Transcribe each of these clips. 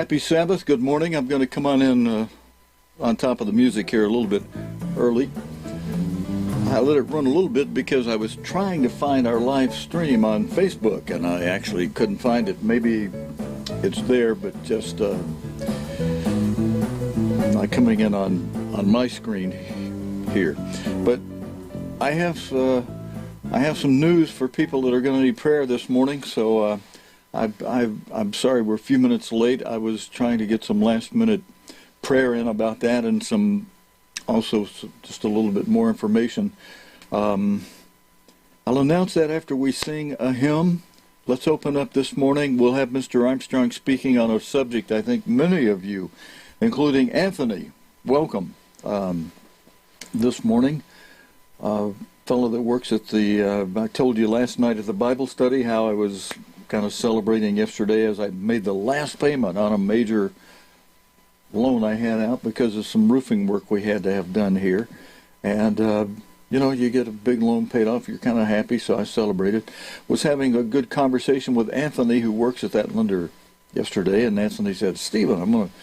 Happy Sabbath. Good morning. I'm going to come on in on top of the music here a little bit early. I let it run a little bit because I was trying to find our live stream on Facebook, and I actually couldn't find it. Maybe it's there, but just not coming in on my screen here. But I have some news for people that are going to need prayer this morning, so I'm sorry we're a few minutes late. I was trying to get some last-minute prayer in about that and also just a little bit more information. I'll announce that after we sing a hymn. Let's open up this morning. We'll have Mr. Armstrong speaking on a subject I think many of you, including Anthony, welcome this morning. Fellow that works at I told you last night at the Bible study how I was kind of celebrating yesterday as I made the last payment on a major loan I had out because of some roofing work we had to have done here. And, you get a big loan paid off, you're kind of happy, so I celebrated. Was having a good conversation with Anthony, who works at that lender, yesterday, and Anthony said, "Stephen, I'm going to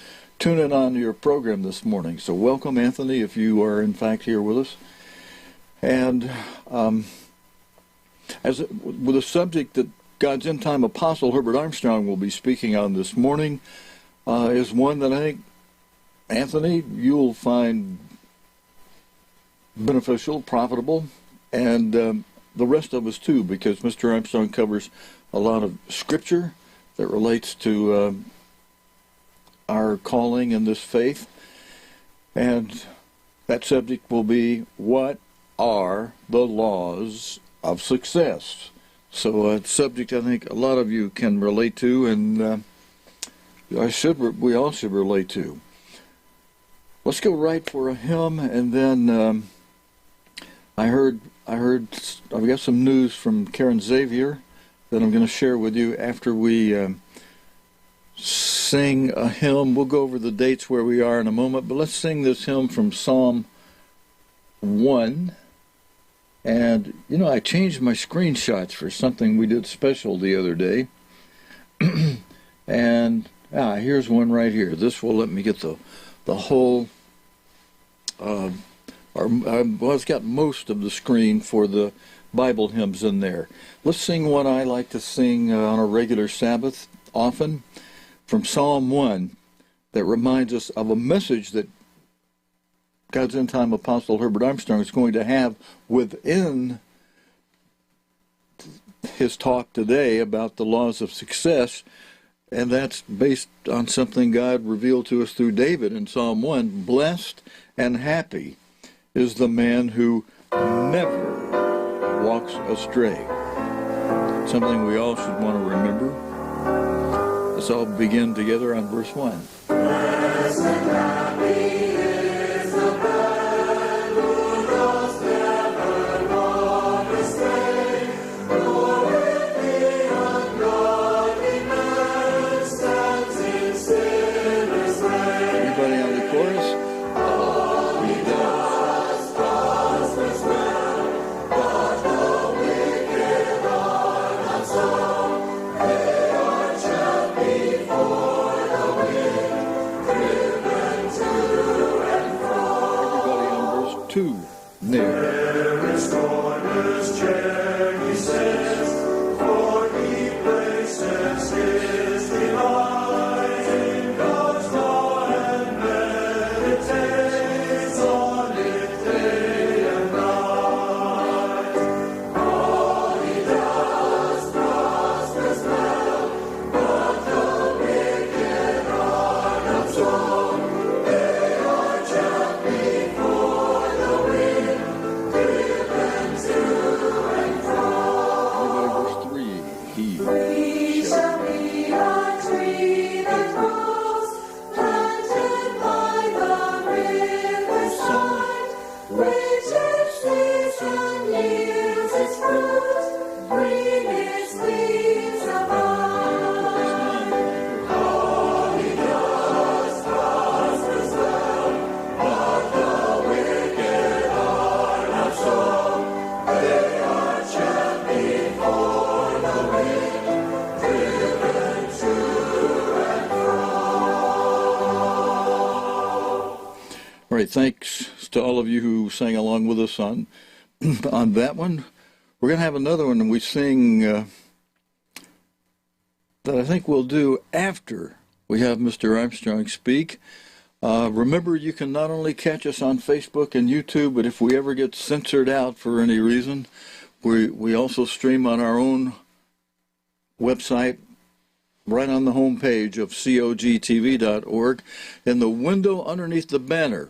tune in on your program this morning." So welcome, Anthony, if you are in fact here with us. And with a subject that God's end-time apostle Herbert Armstrong will be speaking on this morning is one that I think, Anthony, you'll find beneficial, profitable, and the rest of us too, because Mr. Armstrong covers a lot of scripture that relates to our calling in this faith. And that subject will be, what are the laws of success? So a subject I think a lot of you can relate to, and we all should relate to. Let's go right for a hymn, and then I've got some news from Karen Xavier that I'm going to share with you after we sing a hymn. We'll go over the dates where we are in a moment, but let's sing this hymn from Psalm 1. And, I changed my screenshots for something we did special the other day. And, here's one right here. This will let me get the whole, it's got most of the screen for the Bible hymns in there. Let's sing one I like to sing on a regular Sabbath often, from Psalm 1, that reminds us of a message that God's end-time apostle Herbert Armstrong is going to have within his talk today about the laws of success, and that's based on something God revealed to us through David in Psalm 1. Blessed and happy is the man who never walks astray. Something we all should want to remember. Let's all begin together on verse 1. Blessed and happy Two right, thanks to all of you who sang along with us on on that one. We're going to have another one, and we sing that I think we'll do after we have Mr. Armstrong speak. Remember, you can not only catch us on Facebook and YouTube, but if we ever get censored out for any reason, we also stream on our own website, right on the home page of cogtv.org, in the window underneath the banner.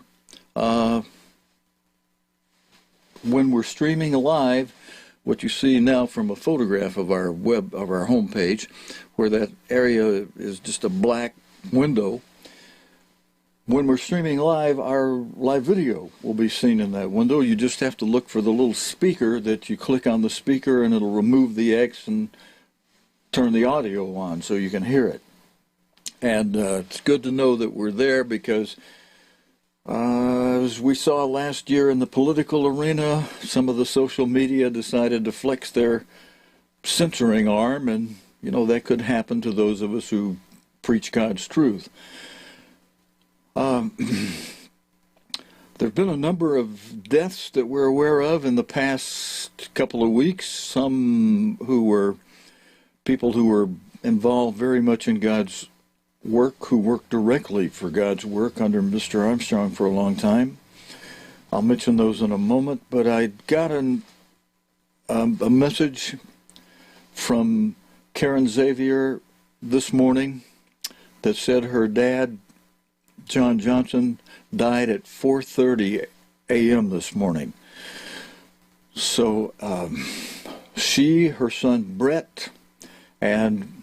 When we're streaming live, what you see now from a photograph of our home page, where that area is just a black window. When we're streaming live, our live video will be seen in that window. You just have to look for the little speaker that you click on the speaker, and it'll remove the X and turn the audio on so you can hear it. And it's good to know that we're there, because as we saw last year in the political arena, some of the social media decided to flex their censoring arm, and that could happen to those of us who preach God's truth. There have been a number of deaths that we're aware of in the past couple of weeks. Some who were people who were involved very much in God's work, who worked directly for God's work under Mr. Armstrong for a long time. I'll mention those in a moment, but I got a message from Karen Xavier this morning that said her dad, John Johnson, died at 4:30 a.m. this morning. So she, her son Brett, and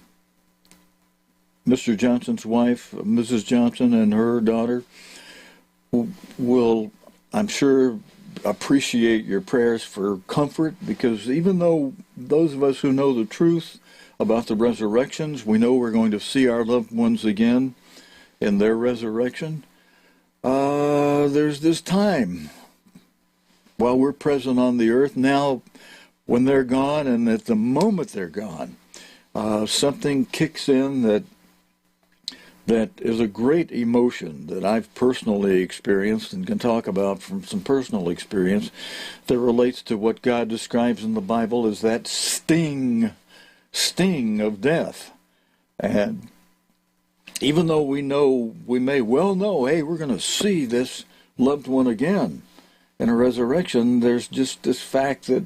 Mr. Johnson's wife, Mrs. Johnson, and her daughter will, I'm sure, appreciate your prayers for comfort, because even though those of us who know the truth about the resurrections, we know we're going to see our loved ones again in their resurrection, there's this time while we're present on the earth now, when they're gone, and at the moment they're gone, something kicks in that is a great emotion that I've personally experienced and can talk about from some personal experience that relates to what God describes in the Bible as that sting of death. And even though we may well know, hey, we're going to see this loved one again in a resurrection, there's just this fact that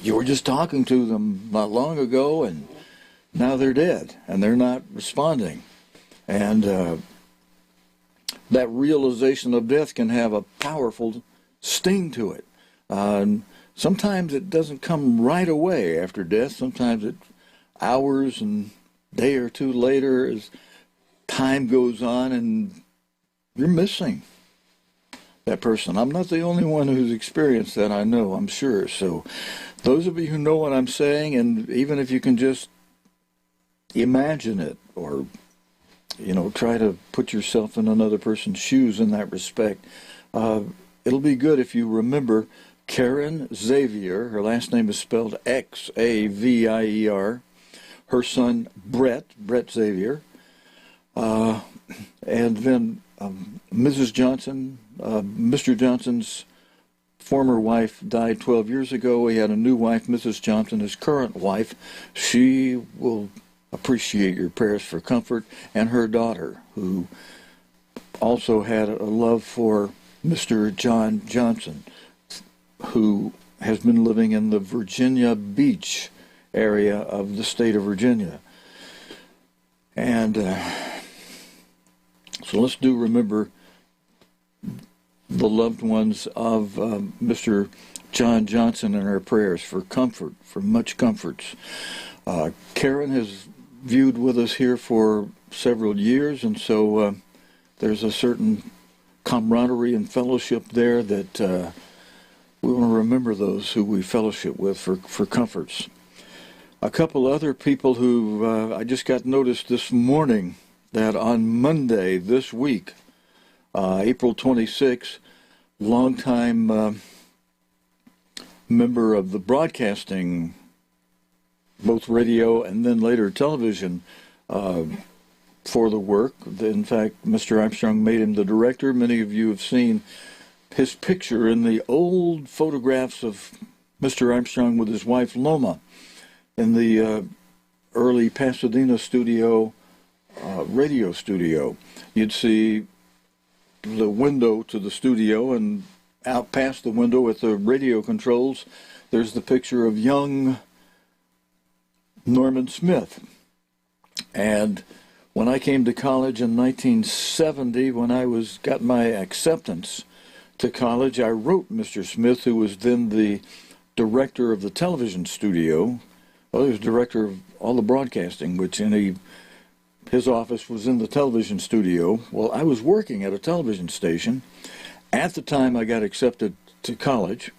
you were just talking to them not long ago, and now they're dead, and they're not responding. And that realization of death can have a powerful sting to it. Sometimes it doesn't come right away after death. Sometimes it's hours and day or two later as time goes on, and you're missing that person. I'm not the only one who's experienced that, I know, I'm sure. So those of you who know what I'm saying, and even if you can just imagine it, or try to put yourself in another person's shoes in that respect, it'll be good if you remember Karen Xavier. Her last name is spelled Xavier. Her son Brett Xavier, and then Mrs. Johnson, Mr. Johnson's former wife died 12 years ago. He had a new wife, Mrs. Johnson, his current wife. She will appreciate your prayers for comfort, and her daughter, who also had a love for Mr. John Johnson, who has been living in the Virginia Beach area of the state of Virginia. And so let's remember the loved ones of Mr. John Johnson in our prayers for comfort, for much comforts. Karen has viewed with us here for several years, and so there's a certain camaraderie and fellowship there that we want to remember those who we fellowship with for comforts. A couple other people who I just got notice this morning that on Monday this week, April 26, longtime member of the broadcasting, both radio and then later television for the work. In fact, Mr. Armstrong made him the director. Many of you have seen his picture in the old photographs of Mr. Armstrong with his wife Loma in the early Pasadena studio, radio studio. You'd see the window to the studio, and out past the window with the radio controls, there's the picture of young Norman Smith. And when I came to college in 1970, when I got my acceptance to college, I wrote Mr. Smith, who was then the director of the television studio. Well, he was director of all the broadcasting, his office was in the television studio. Well, I was working at a television station at the time I got accepted to college,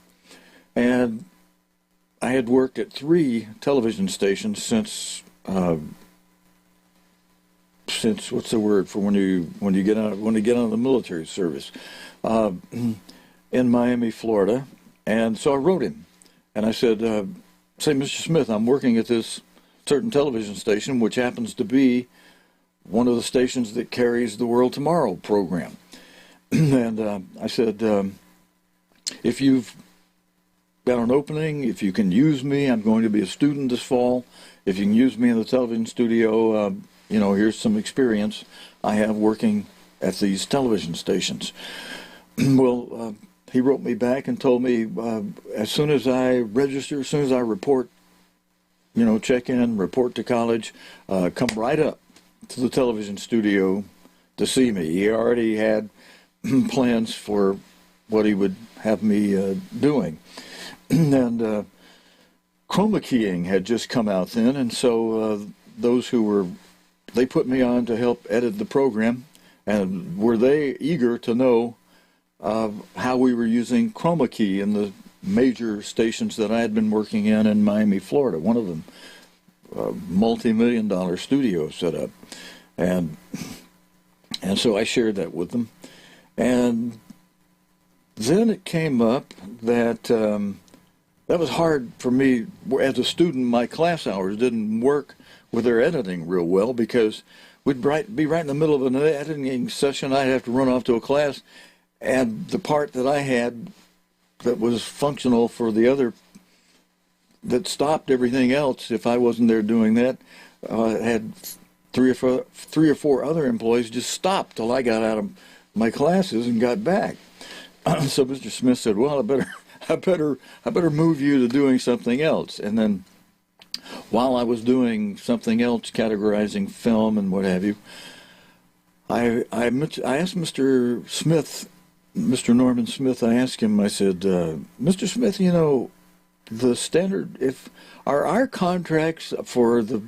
and I had worked at 3 television stations since what's the word for when you get out of the military service, in Miami, Florida. And so I wrote him, and I said, say, Mr. Smith, I'm working at this certain television station, which happens to be one of the stations that carries the World Tomorrow program. And I said, if you've got an opening, if you can use me, I'm going to be a student this fall. If you can use me in the television studio, here's some experience I have working at these television stations. Well, he wrote me back and told me as soon as I register, as soon as I report, check in, report to college, come right up to the television studio to see me. He already had plans for what he would have me doing. And chroma keying had just come out then, and so they put me on to help edit the program, and were they eager to know how we were using chroma key in the major stations that I had been working in Miami, Florida. One of them, multi-million-dollar studio set up, and so I shared that with them. And then it came up that that was hard for me as a student. My class hours didn't work with their editing real well, because we'd be right in the middle of an editing session. I'd have to run off to a class, and the part that I had that was functional for the other, that stopped everything else if I wasn't there doing that, had three or four other employees just stopped till I got out of my classes and got back. So Mr. Smith said, well, I better move you to doing something else. And then while I was doing something else, categorizing film and what have you, I asked Mr. Smith, Mr. Norman Smith, I asked him, I said, Mr. Smith, the standard, are our contracts for the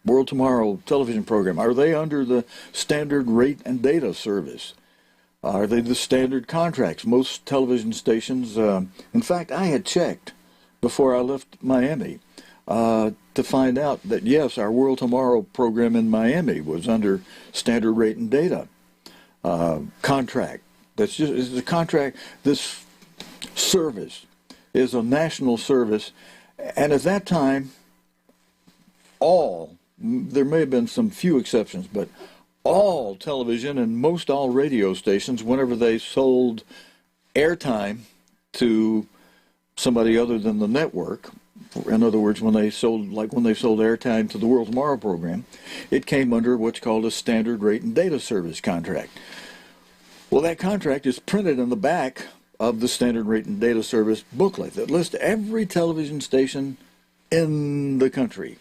World Tomorrow television program, are they under the standard rate and data service? Are they the standard contracts? Most television stations, in fact, I had checked before I left Miami to find out that, yes, our World Tomorrow program in Miami was under standard rate and data contract. It's a contract. This service is a national service, and at that time, there may have been some few exceptions, but all television and most all radio stations, whenever they sold airtime to somebody other than the network, in other words, when they sold airtime to the World Tomorrow program, it came under what's called a standard rate and data service contract. Well, that contract is printed in the back of the standard rate and data service booklet that lists every television station in the country.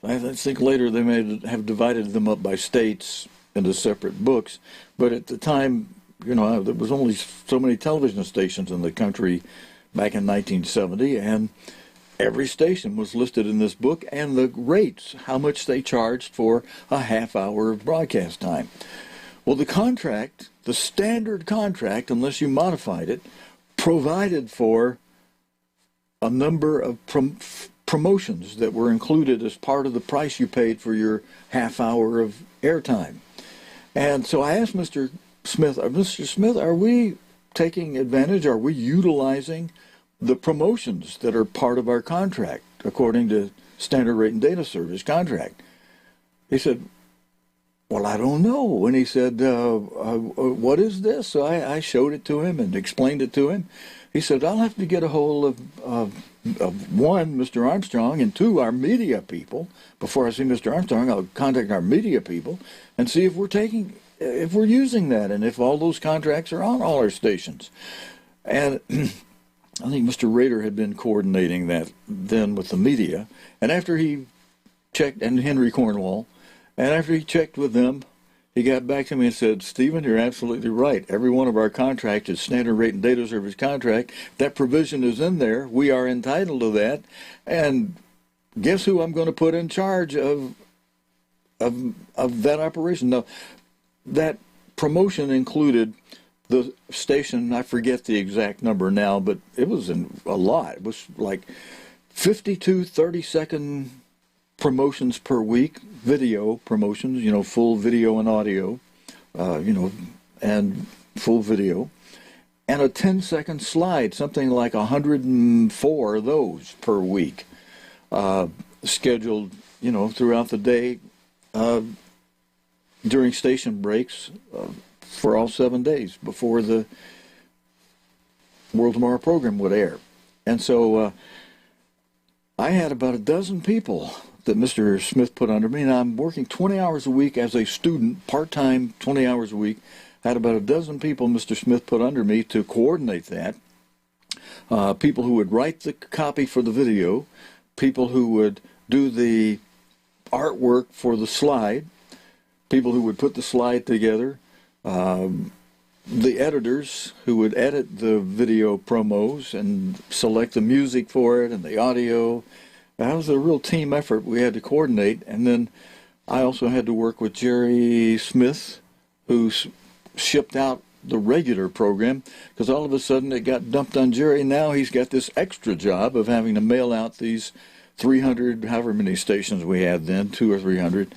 I think later they may have divided them up by states into separate books, but at the time, there was only so many television stations in the country back in 1970, and every station was listed in this book, and the rates, how much they charged for a half hour of broadcast time. Well, the contract, the standard contract, unless you modified it, provided for a number of promotions that were included as part of the price you paid for your half hour of airtime. And so I asked Mr. Smith, are we taking advantage, are we utilizing the promotions that are part of our contract according to standard rate and data service contract? He said, well, I don't know. And he said, what is this? So I showed it to him and explained it to him. He said, I'll have to get a hold of one, Mr. Armstrong, and two, our media people. Before I see Mr. Armstrong, I'll contact our media people and see if we're using that and if all those contracts are on all our stations. And I think Mr. Rader had been coordinating that then with the media. And after he checked, and Henry Cornwall, and after he checked with them, he got back to me and said, Stephen, you're absolutely right. Every one of our contracts is standard rate and data service contract. That provision is in there. We are entitled to that. And guess who I'm going to put in charge of that operation? Now, that promotion included the station, I forget the exact number now, but it was a lot. It was like 52 30-second promotions per week, video promotions, full video and audio, and full video, and a 10-second slide, something like 104 of those per week, scheduled, throughout the day, during station breaks, for all 7 days before the World Tomorrow program would air. And so I had about a dozen people that Mr. Smith put under me, and I'm working 20 hours a week as a student, part-time, 20 hours a week. I had about a dozen people Mr. Smith put under me to coordinate that. People who would write the copy for the video, people who would do the artwork for the slide, people who would put the slide together, the editors who would edit the video promos and select the music for it and the audio. That was a real team effort we had to coordinate. And then I also had to work with Jerry Smith, who shipped out the regular program, because all of a sudden it got dumped on Jerry. Now he's got this extra job of having to mail out these 300, however many stations we had then, 200 or 300,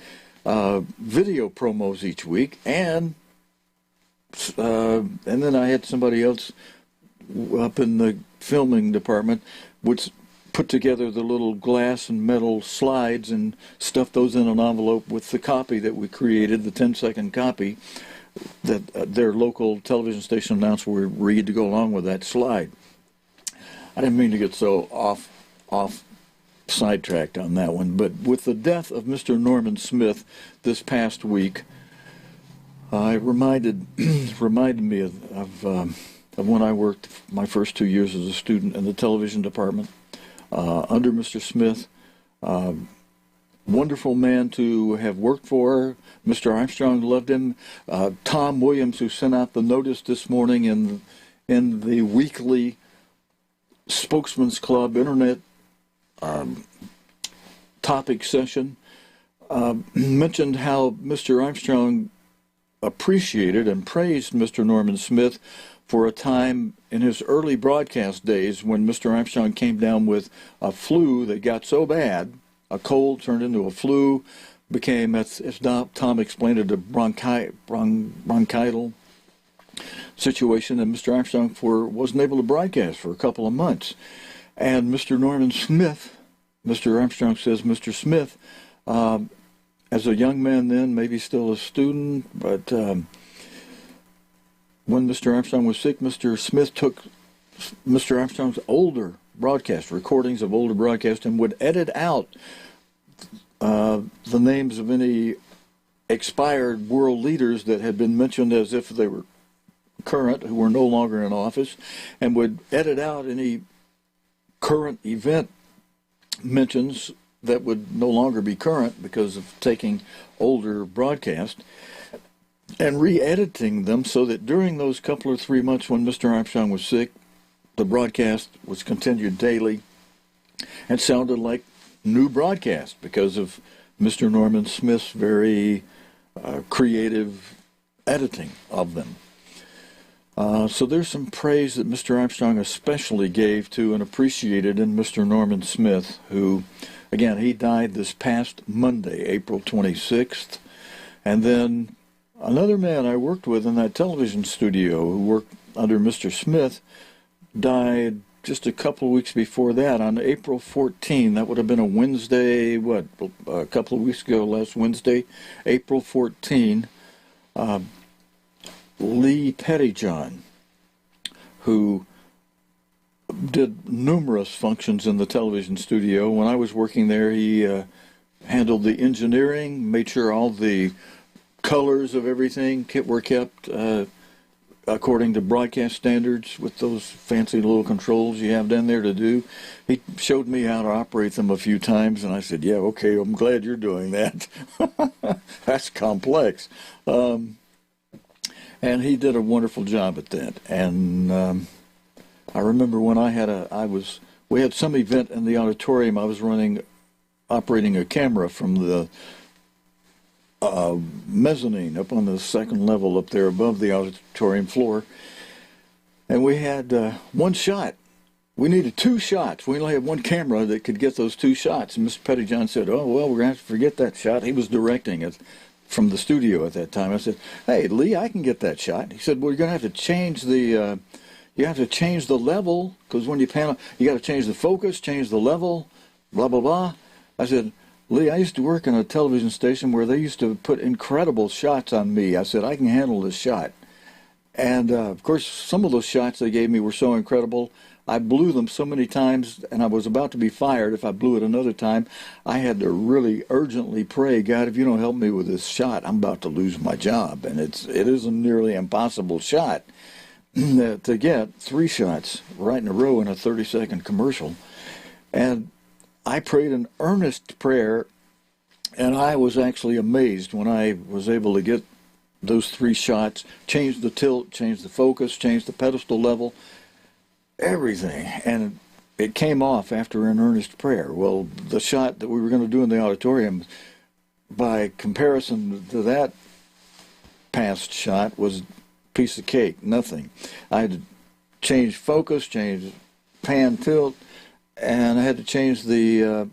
video promos each week. And then I had somebody else up in the filming department which put together the little glass and metal slides and stuff those in an envelope with the copy that we created, the 10-second copy that their local television station announced would read to go along with that slide. I didn't mean to get so off sidetracked on that one, but with the death of Mr. Norman Smith this past week, it reminded me of when I worked my first 2 years as a student in the television department under Mr. Smith. Wonderful man to have worked for. Mr. Armstrong loved him. Tom Williams, who sent out the notice this morning in the weekly Spokesman's Club Internet topic session, mentioned how Mr. Armstrong appreciated and praised Mr. Norman Smith for a time in his early broadcast days when Mr. Armstrong came down with a flu that got so bad, a cold turned into a flu, became, as Tom explained it, a bronchital situation, and Mr. Armstrong wasn't able to broadcast for a couple of months. And Mr. Norman Smith, Mr. Armstrong says, Mr. Smith, as a young man then, maybe still a student, but when Mr. Armstrong was sick, Mr. Smith took Mr. Armstrong's older broadcast, recordings of older broadcasts, and would edit out the names of any expired world leaders that had been mentioned as if they were current, who were no longer in office, and would edit out any current event mentions that would no longer be current because of taking older broadcasts and re-editing them so that during those couple or 3 months when Mr. Armstrong was sick, the broadcast was continued daily and sounded like new broadcast because of Mr. Norman Smith's very creative editing of them. So there's some praise that Mr. Armstrong especially gave to and appreciated in Mr. Norman Smith, who, again, he died this past Monday, April 26th. And then another man I worked with in that television studio who worked under Mr. Smith died just a couple of weeks before that, on April 14, that would have been a Wednesday, a couple of weeks ago, last Wednesday, April 14, Lee Pettyjohn, who did numerous functions in the television studio. When I was working there, he handled the engineering, made sure all the colors of everything were kept according to broadcast standards with those fancy little controls you have down there to do. He showed me how to operate them a few times, and I said, yeah, okay, I'm glad you're doing that. That's complex. And he did a wonderful job at that. And I remember when we had some event in the auditorium. I was operating a camera from the mezzanine up on the second level up there above the auditorium floor. And we had one shot. We needed 2 shots. We only had one camera that could get those 2 shots. And Mr. Pettyjohn said, oh, well, we're going to have to forget that shot. He was directing it from the studio at that time. I said, hey, Lee, I can get that shot. He said, well, you're going to have to change the... you have to change the level, because when you panel, you got to change the focus, change the level, blah, blah, blah. I said, Lee, I used to work in a television station where they used to put incredible shots on me. I said, I can handle this shot. And, of course, some of those shots they gave me were so incredible. I blew them so many times, and I was about to be fired if I blew it another time. I had to really urgently pray, God, if you don't help me with this shot, I'm about to lose my job. And it is a nearly impossible shot to get 3 shots right in a row in a 30-second commercial. And I prayed an earnest prayer, and I was actually amazed when I was able to get those 3 shots, change the tilt, change the focus, change the pedestal level, everything. And it came off after an earnest prayer. Well, the shot that we were going to do in the auditorium, by comparison to that past shot, was piece of cake, nothing. I had to change focus, change pan tilt, and I had to change the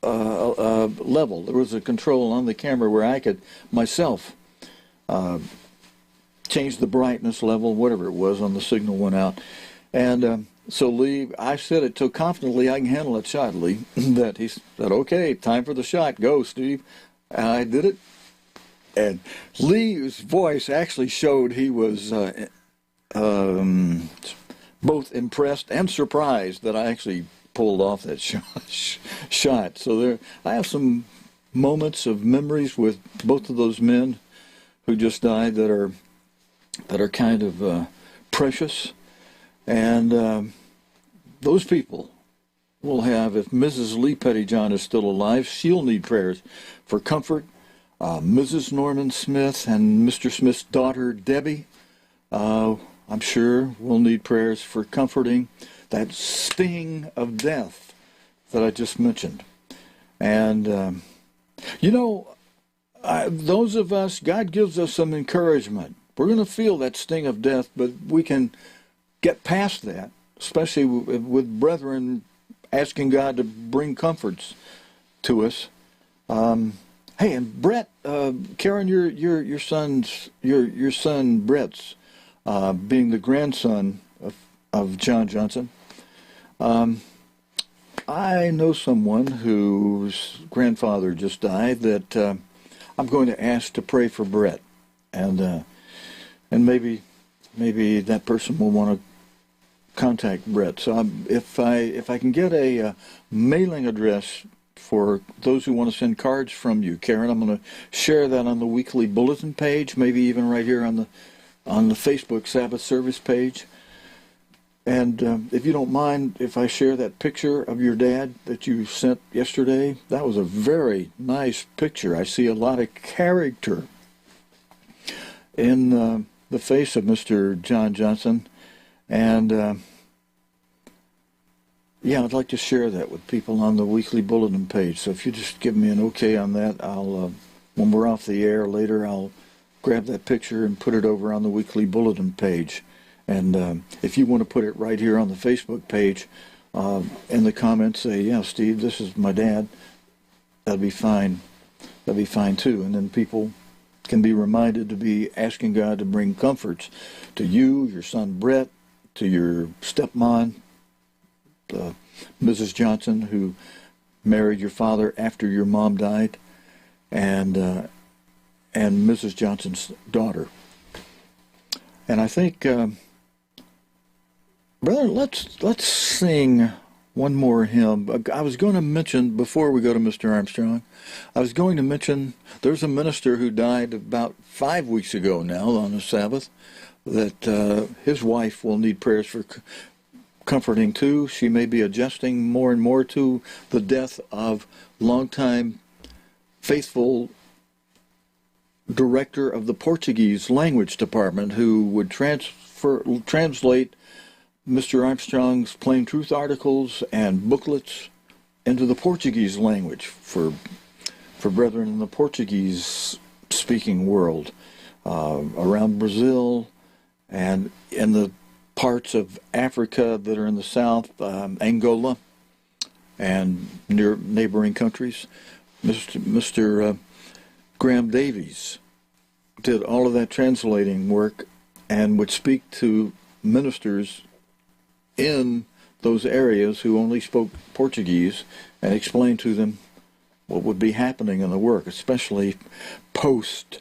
level. There was a control on the camera where I could myself change the brightness level, whatever it was, on the signal went out. And so Lee, I said it so confidently I can handle that shot, Lee, that he said, okay, time for the shot, go, Steve. And I did it. And Lee's voice actually showed he was both impressed and surprised that I actually pulled off that shot. So I have some moments of memories with both of those men who just died that are kind of precious. And those people will have, if Mrs. Lee Pettyjohn is still alive, she'll need prayers for comfort. Mrs. Norman Smith and Mr. Smith's daughter, Debbie, I'm sure will need prayers for comforting that sting of death that I just mentioned. And, those of us, God gives us some encouragement. We're going to feel that sting of death, but we can get past that, especially with brethren asking God to bring comforts to us. Hey, and Brett, Karen, your son Brett's being the grandson of John Johnson. I know someone whose grandfather just died that I'm going to ask to pray for Brett, and maybe that person will want to contact Brett. So if I can get a mailing address for those who want to send cards from you, Karen, I'm going to share that on the weekly bulletin page, maybe even right here on the Facebook Sabbath Service page. And if you don't mind, if I share that picture of your dad that you sent yesterday, that was a very nice picture. I see a lot of character in the face of Mr. John Johnson. And yeah, I'd like to share that with people on the weekly bulletin page. So if you just give me an okay on that, I'll when we're off the air later, I'll grab that picture and put it over on the weekly bulletin page. And if you want to put it right here on the Facebook page, in the comments, say, yeah, Steve, this is my dad, that'd be fine. That'd be fine too. And then people can be reminded to be asking God to bring comforts to you, your son Brett, to your stepmom, Mrs. Johnson, who married your father after your mom died, and Mrs. Johnson's daughter. And I think, brother, let's sing one more hymn. I was going to mention, before we go to Mr. Armstrong, I was going to mention there's a minister who died about 5 weeks ago now on the Sabbath, that his wife will need prayers for comforting too. She may be adjusting more and more to the death of longtime faithful director of the Portuguese language department, who would translate Mr. Armstrong's Plain Truth articles and booklets into the Portuguese language for brethren in the Portuguese-speaking world, around Brazil and in the parts of Africa that are in the south, Angola and near neighboring countries. Mr. Graham Davies did all of that translating work and would speak to ministers in those areas who only spoke Portuguese and explain to them what would be happening in the work, especially post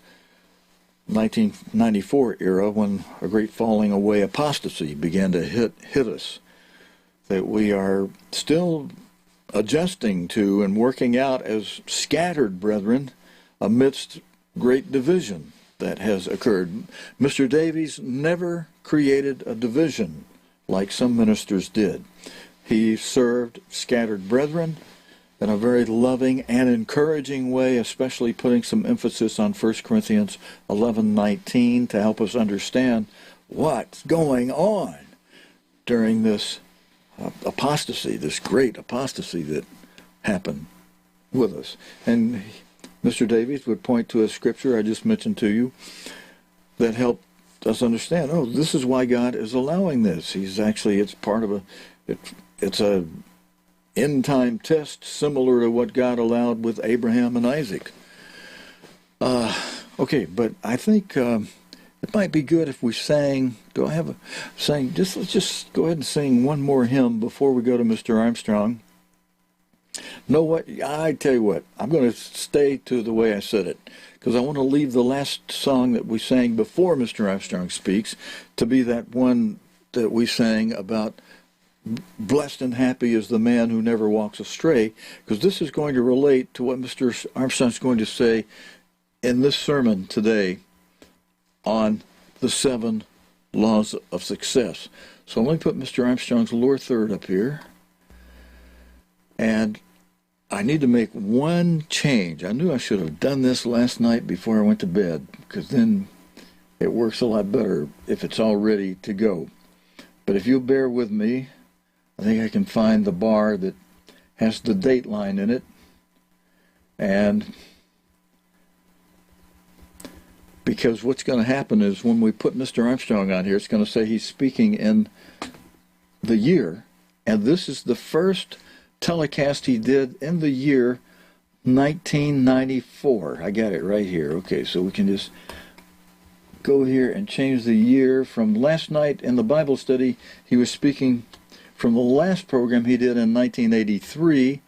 1994 era, when a great falling away apostasy began to hit us, that we are still adjusting to and working out as scattered brethren amidst great division that has occurred. Mr. Davies never created a division like some ministers did. He served scattered brethren in a very loving and encouraging way, especially putting some emphasis on 1 Corinthians 11:19 to help us understand what's going on during this apostasy, this great apostasy that happened with us. And Mr. Davies would point to a scripture I just mentioned to you that helped us understand, oh, this is why God is allowing this. It's part of it's a end-time test similar to what God allowed with Abraham and Isaac. Okay, but I think it might be good if we sang. Do I have a sang? Let's just go ahead and sing one more hymn before we go to Mr. Armstrong. Know what? I tell you what, I'm going to stay to the way I said it, because I want to leave the last song that we sang before Mr. Armstrong speaks to be that one that we sang about blessed and happy is the man who never walks astray, because this is going to relate to what Mr. Armstrong's going to say in this sermon today on the 7 laws of success. So let me put Mr. Armstrong's lower third up here. And I need to make one change. I knew I should have done this last night before I went to bed, because then it works a lot better if it's all ready to go. But if you'll bear with me, I think I can find the bar that has the date line in it. And because what's going to happen is when we put Mr. Armstrong on here, it's going to say he's speaking in the year. And this is the first telecast he did in the year 1994. I got it right here. Okay, so we can just go here and change the year from last night in the Bible study. He was speaking from the last program he did in 1983.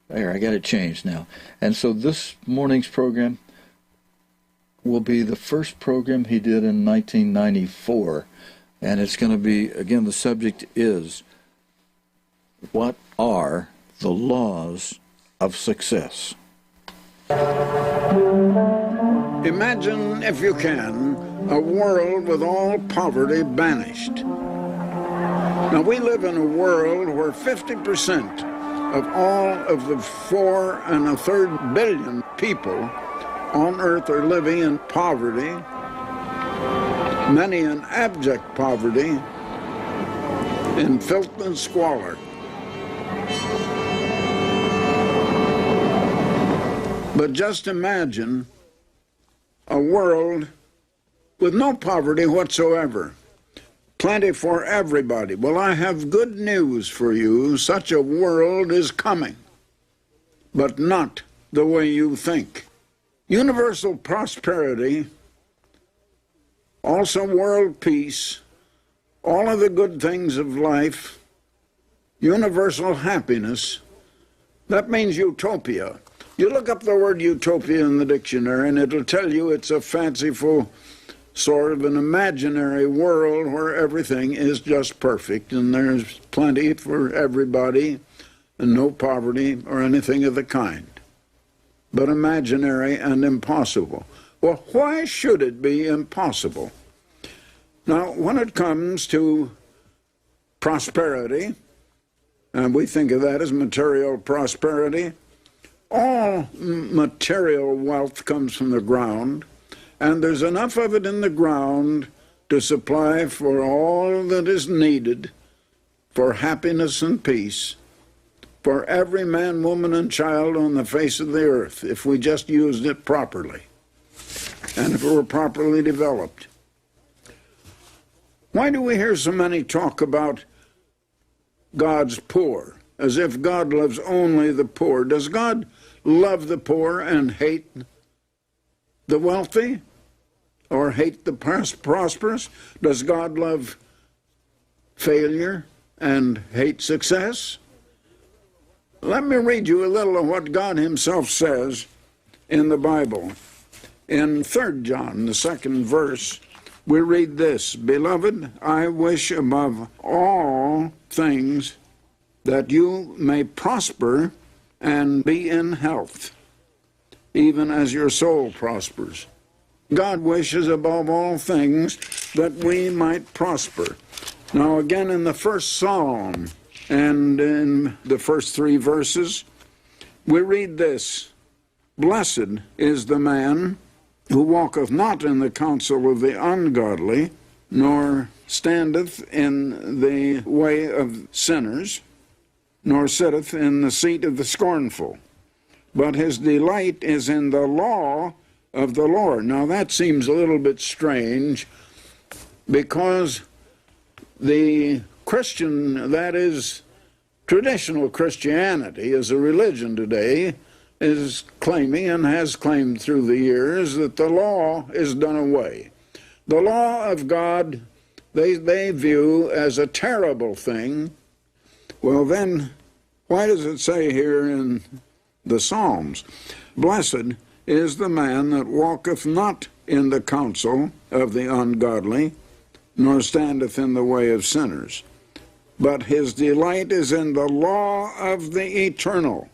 There, I got it changed now. And so this morning's program will be the first program he did in 1994. And it's going to be, again, the subject is, what are the laws of success? Imagine, if you can, a world with all poverty banished. Now, we live in a world where 50% of all of the 4 1/3 billion people on earth are living in poverty, many in abject poverty, in filth and squalor. But just imagine a world with no poverty whatsoever. Plenty for everybody. Well, I have good news for you. Such a world is coming, but not the way you think. Universal prosperity, also world peace, all of the good things of life, universal happiness. That means utopia. You look up the word utopia in the dictionary and it'll tell you it's a fanciful sort of an imaginary world where everything is just perfect and there's plenty for everybody and no poverty or anything of the kind. But imaginary and impossible. Well, why should it be impossible? Now, when it comes to prosperity, and we think of that as material prosperity, all material wealth comes from the ground, and there's enough of it in the ground to supply for all that is needed for happiness and peace for every man, woman, and child on the face of the earth if we just used it properly and if it were properly developed. Why do we hear so many talk about God's poor, as if God loves only the poor? Does God love the poor and hate the wealthy or hate the prosperous? Does God love failure and hate success? Let me read you a little of what God himself says in the Bible. In 3 John, the 2nd verse, we read this: Beloved, I wish above all things that you may prosper and be in health, even as your soul prospers. God wishes above all things that we might prosper. Now again in the first Psalm and in the first 3 verses, we read this: Blessed is the man who walketh not in the counsel of the ungodly, nor standeth in the way of sinners, nor sitteth in the seat of the scornful. But his delight is in the law of the Lord. Now that seems a little bit strange, because the Christian, that is, traditional Christianity as a religion today, is claiming and has claimed through the years that the law is done away. The law of God they view as a terrible thing. Well then, why does it say here in the Psalms, Blessed is the man that walketh not in the counsel of the ungodly, nor standeth in the way of sinners, but his delight is in the law of the eternal,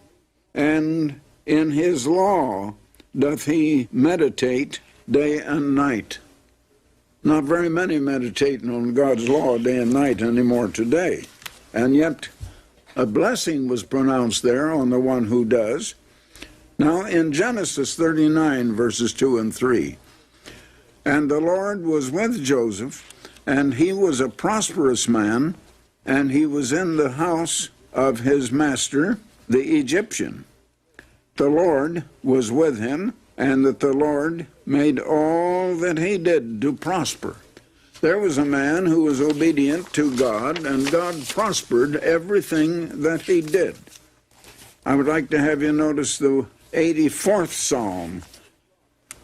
and in his law doth he meditate day and night. Not very many meditating on God's law day and night anymore today. And yet a blessing was pronounced there on the one who does. Now in Genesis 39, verses 2 and 3, And the Lord was with Joseph, and he was a prosperous man, and he was in the house of his master, the Egyptian. The Lord was with him, and that the Lord made all that he did to prosper. There was a man who was obedient to God, and God prospered everything that he did. I would like to have you notice the 84th Psalm.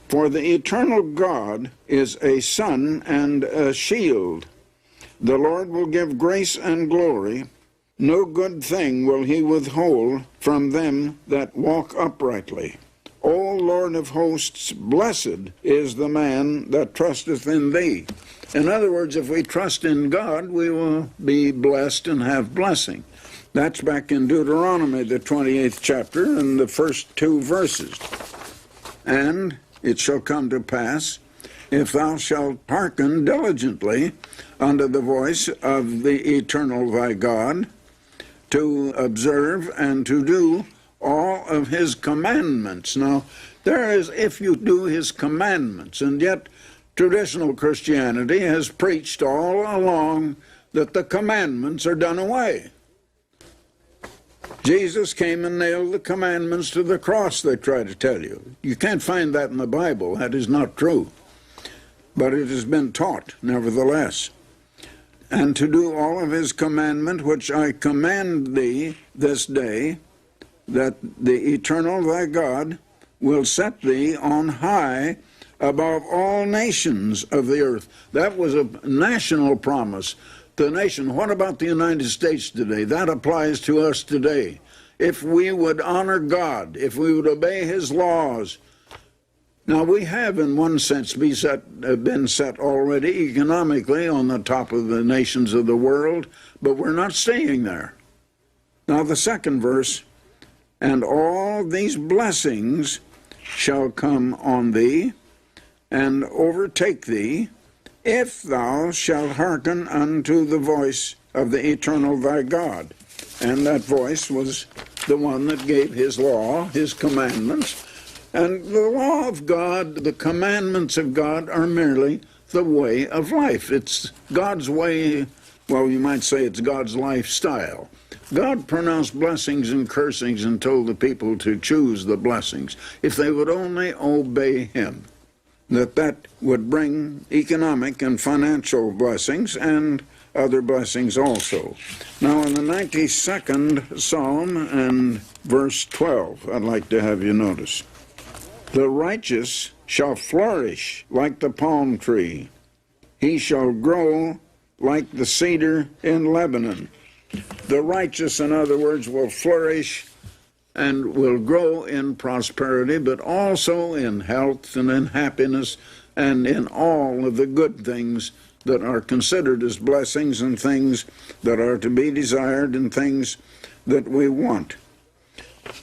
For the eternal God is a sun and a shield. The Lord will give grace and glory. No good thing will he withhold from them that walk uprightly. O Lord of hosts, blessed is the man that trusteth in thee. In other words, if we trust in God, we will be blessed and have blessing. That's back in Deuteronomy, the 28th chapter, and the first 2 verses. And it shall come to pass, if thou shalt hearken diligently unto the voice of the eternal thy God, to observe and to do all of his commandments. Now, there is, if you do his commandments, and yet traditional Christianity has preached all along that the commandments are done away. Jesus came and nailed the commandments to the cross, they try to tell you. You can't find that in the Bible. That is not true. But it has been taught, nevertheless. And to do all of his commandment, which I command thee this day, that the eternal thy God will set thee on high above all nations of the earth. That was a national promise. The nation. What about the United States today? That applies to us today. If we would honor God, if we would obey His laws. Now, we have, in one sense, been set already economically on the top of the nations of the world, but we're not staying there. Now, the second verse, and all these blessings shall come on thee and overtake thee, if thou shalt hearken unto the voice of the eternal thy God. And that voice was the one that gave His law, His commandments. And the law of God, the commandments of God, are merely the way of life. It's God's way, well, you might say it's God's lifestyle. God pronounced blessings and cursings and told the people to choose the blessings if they would only obey Him. That would bring economic and financial blessings and other blessings also. Now in the 92nd Psalm and verse 12, I'd like to have you notice. The righteous shall flourish like the palm tree. He shall grow like the cedar in Lebanon. The righteous, in other words, will flourish and will grow in prosperity, but also in health and in happiness and in all of the good things that are considered as blessings and things that are to be desired and things that we want.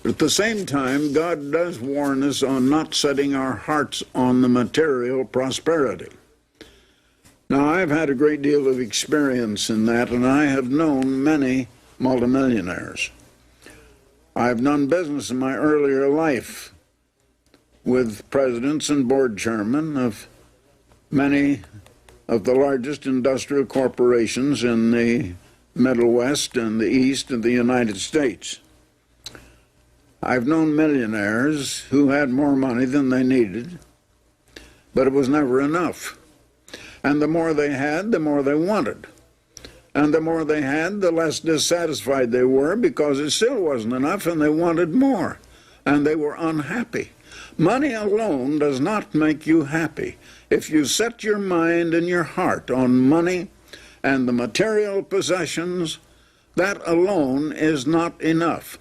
But at the same time, God does warn us on not setting our hearts on the material prosperity. Now, I've had a great deal of experience in that, and I have known many multimillionaires. I've done business in my earlier life with presidents and board chairmen of many of the largest industrial corporations in the Middle West and the East of the United States. I've known millionaires who had more money than they needed, but it was never enough. And the more they had, the more they wanted. And the more they had, the less dissatisfied they were because it still wasn't enough and they wanted more. And they were unhappy. Money alone does not make you happy. If you set your mind and your heart on money and the material possessions, that alone is not enough.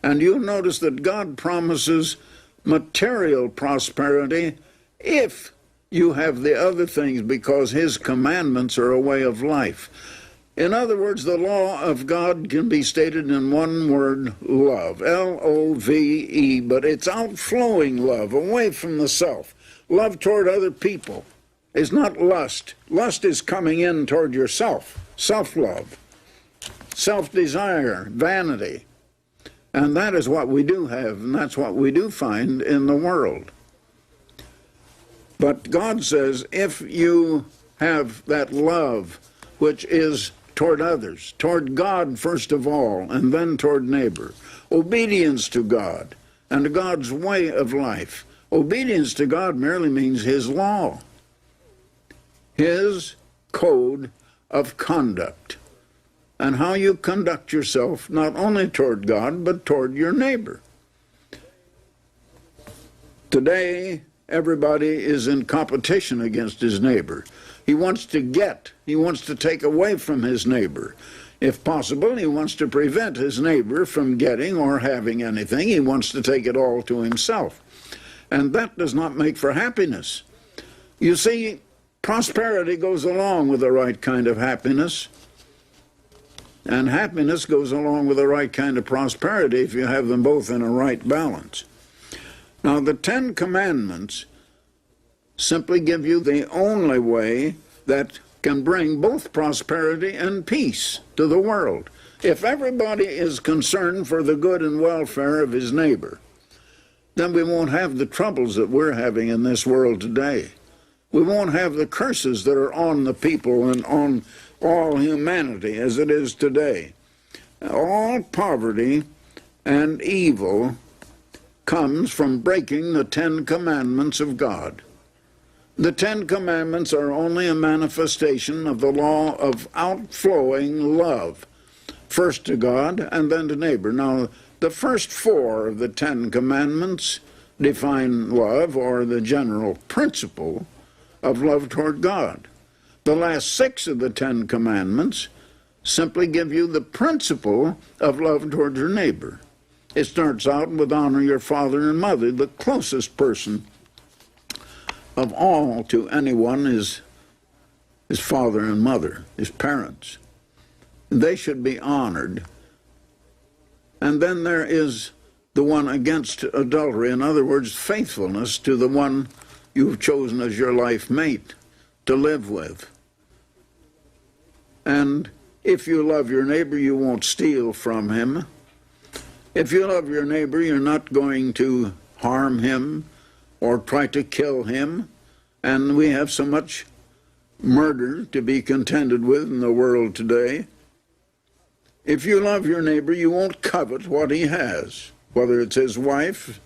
And you'll notice that God promises material prosperity if you have the other things, because His commandments are a way of life. In other words, the law of God can be stated in one word, love, L-O-V-E, but it's outflowing love, away from the self. Love toward other people is not lust. Lust is coming in toward yourself, self-love, self-desire, vanity. And that is what we do have, and that's what we do find in the world. But God says, if you have that love, which is toward others, toward God first of all, and then toward neighbor, obedience to God and to God's way of life. Obedience to God merely means His law, His code of conduct, and how you conduct yourself not only toward God, but toward your neighbor. Today, everybody is in competition against his neighbor. He wants to take away from his neighbor. If possible, he wants to prevent his neighbor from getting or having anything. He wants to take it all to himself. And that does not make for happiness. You see, prosperity goes along with the right kind of happiness. And happiness goes along with the right kind of prosperity if you have them both in a right balance. Now, the Ten Commandments simply give you the only way that can bring both prosperity and peace to the world. If everybody is concerned for the good and welfare of his neighbor, then we won't have the troubles that we're having in this world today. We won't have the curses that are on the people and on all humanity as it is today. All poverty and evil comes from breaking the Ten Commandments of God. The Ten Commandments are only a manifestation of the law of outflowing love, first to God and then to neighbor. Now, the first four of the Ten Commandments define love or the general principle of love toward God. The last 6 of the 10 commandments simply give you the principle of love toward your neighbor. It starts out with honor your father and mother. The closest person of all to anyone is his father and mother, his parents. They should be honored. And then there is the one against adultery. In other words, faithfulness to the one you've chosen as your life mate to live with. And if you love your neighbor, you won't steal from him. If you love your neighbor, you're not going to harm him or try to kill him. And we have so much murder to be contended with in the world today. If you love your neighbor, you won't covet what he has, whether it's his wife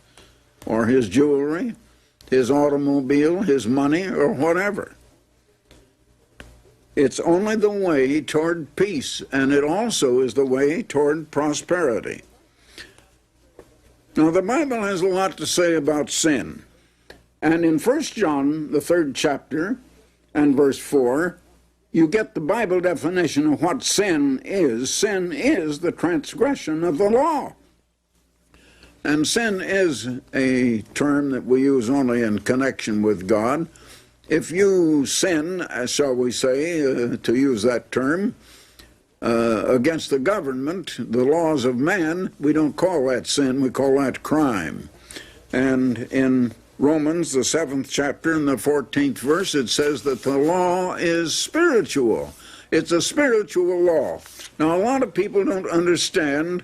or his jewelry, his automobile, his money, or whatever. It's only the way toward peace, and it also is the way toward prosperity. Now, the Bible has a lot to say about sin. And in 1 John, the 3rd chapter, and verse 4, you get the Bible definition of what sin is. Sin is the transgression of the law. And sin is a term that we use only in connection with God. If you sin, shall we say, to use that term, against the government, the laws of man, we don't call that sin, we call that crime. And in Romans, the 7th chapter and the 14th verse, it says that the law is spiritual. It's a spiritual law. Now, a lot of people don't understand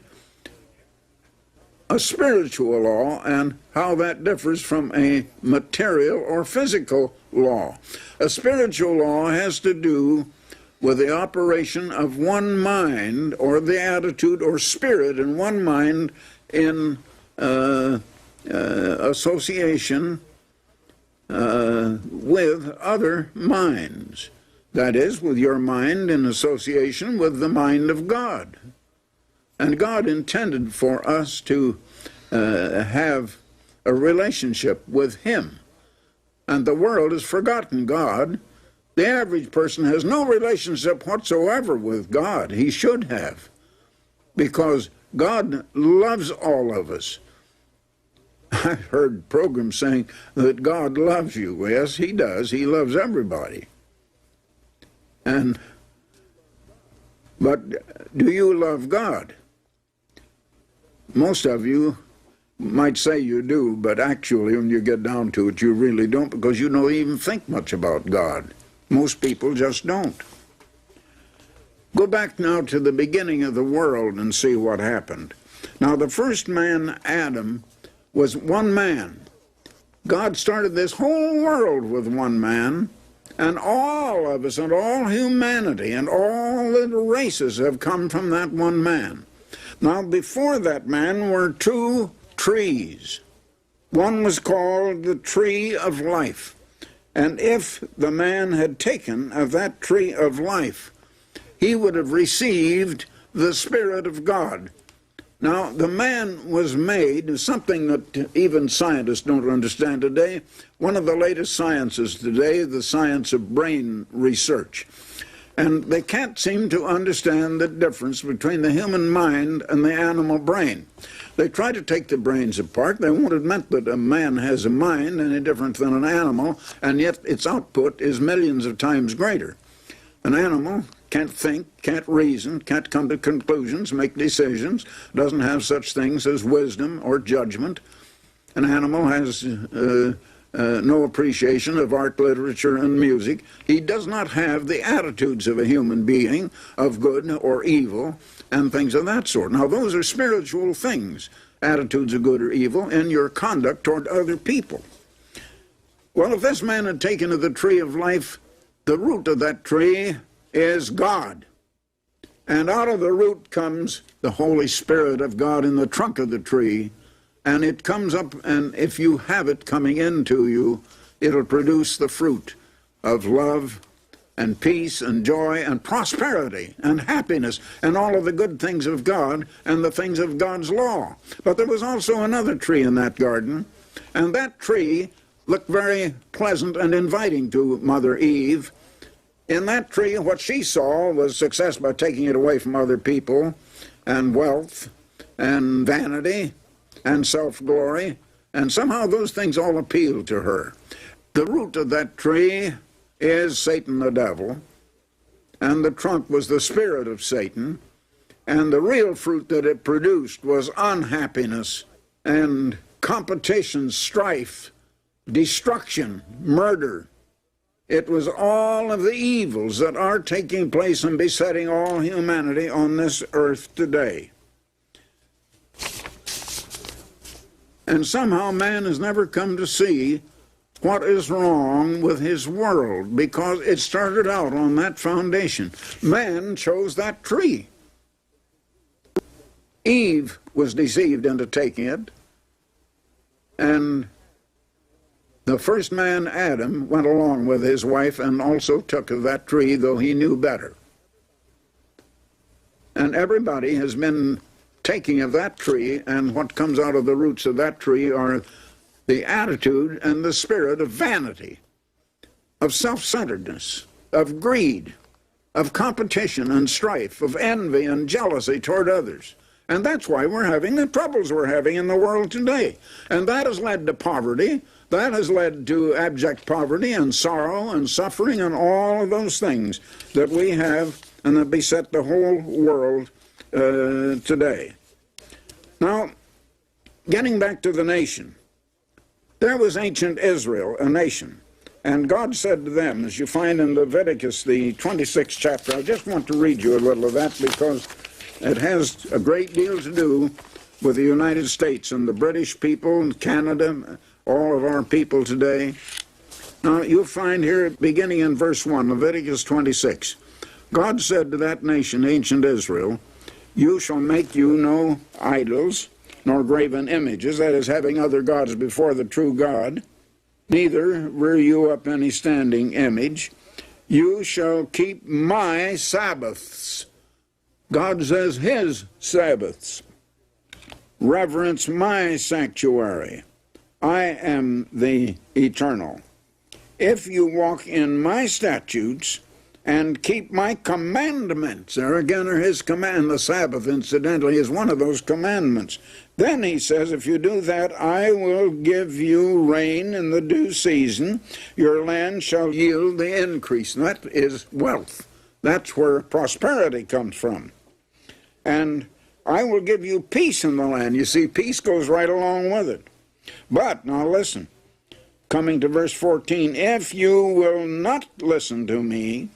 a spiritual law and how that differs from a material or physical law. A spiritual law has to do with the operation of one mind, or the attitude or spirit in one mind in association with other minds. That is, with your mind in association with the mind of God. And God intended for us to have a relationship with Him. And the world has forgotten God. The average person has no relationship whatsoever with God. He should have, because God loves all of us. I've heard programs saying that God loves you. Yes, He does. He loves everybody. But do you love God? Most of you might say you do, but actually when you get down to it, you really don't, because you don't even think much about God. Most people just don't. Go back now to the beginning of the world and see what happened. Now, the first man, Adam, was one man. God started this whole world with one man, and all of us and all humanity and all the races have come from that one man. Now, before that man were 2 trees. One was called the tree of life. And if the man had taken of that tree of life, he would have received the Spirit of God. Now, the man was made, something that even scientists don't understand today. One of the latest sciences today, the science of brain research. And they can't seem to understand the difference between the human mind and the animal brain. They try to take the brains apart. They won't admit that a man has a mind any different than an animal, and yet its output is millions of times greater. An animal can't think, can't reason, can't come to conclusions, make decisions, doesn't have such things as wisdom or judgment. An animal has no appreciation of art, literature, and music. He does not have the attitudes of a human being, of good or evil, and things of that sort. Now, those are spiritual things, attitudes of good or evil, in your conduct toward other people. Well, if this man had taken of the tree of life, the root of that tree is God. And out of the root comes the Holy Spirit of God in the trunk of the tree. And it comes up, and if you have it coming into you, it'll produce the fruit of love and peace and joy and prosperity and happiness and all of the good things of God and the things of God's law. But there was also another tree in that garden, And that tree looked very pleasant and inviting to Mother Eve. In that tree, what she saw was success by taking it away from other people, and wealth, and vanity, and self-glory, and somehow those things all appealed to her. The root of that tree is Satan the devil, and the trunk was the spirit of Satan, and the real fruit that it produced was unhappiness and competition, strife, destruction, murder. It was all of the evils that are taking place and besetting all humanity on this earth today. And somehow man has never come to see what is wrong with his world, because it started out on that foundation. Man chose that tree. Eve was deceived into taking it, and the first man, Adam, went along with his wife and also took of that tree, though he knew better. And everybody has been taking of that tree, and what comes out of the roots of that tree are the attitude and the spirit of vanity, of self-centeredness, of greed, of competition and strife, of envy and jealousy toward others. And that's why we're having the troubles we're having in the world today. And that has led to poverty. That has led to abject poverty and sorrow and suffering and all of those things that we have and that beset the whole world today. Now, getting back to the nation, there was ancient Israel, a nation, and God said to them, as you find in Leviticus, the 26th chapter, I just want to read you a little of that because it has a great deal to do with the United States and the British people and Canada, all of our people today. Now, you'll find here, beginning in verse 1, Leviticus 26, God said to that nation, ancient Israel, you shall make you no idols, nor graven images, that is, having other gods before the true God, neither rear you up any standing image. You shall keep my Sabbaths. God says his Sabbaths. Reverence my sanctuary. I am the eternal. If you walk in my statutes and keep my commandments, there again are his command. The Sabbath, incidentally, is one of those commandments. Then he says, if you do that, I will give you rain in the due season. Your land shall yield the increase. And that is wealth. That's where prosperity comes from. And I will give you peace in the land. You see, peace goes right along with it. But, now listen, coming to verse 14, if you will not listen to me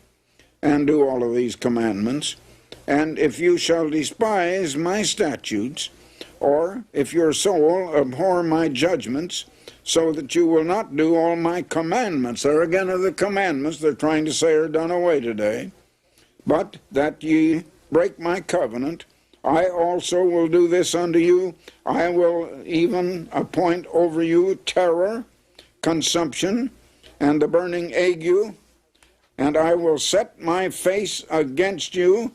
and do all of these commandments, and if you shall despise my statutes, or if your soul abhor my judgments, so that you will not do all my commandments. There again are the commandments they're trying to say are done away today. But that ye break my covenant, I also will do this unto you. I will even appoint over you terror, consumption, and the burning ague, and I will set my face against you,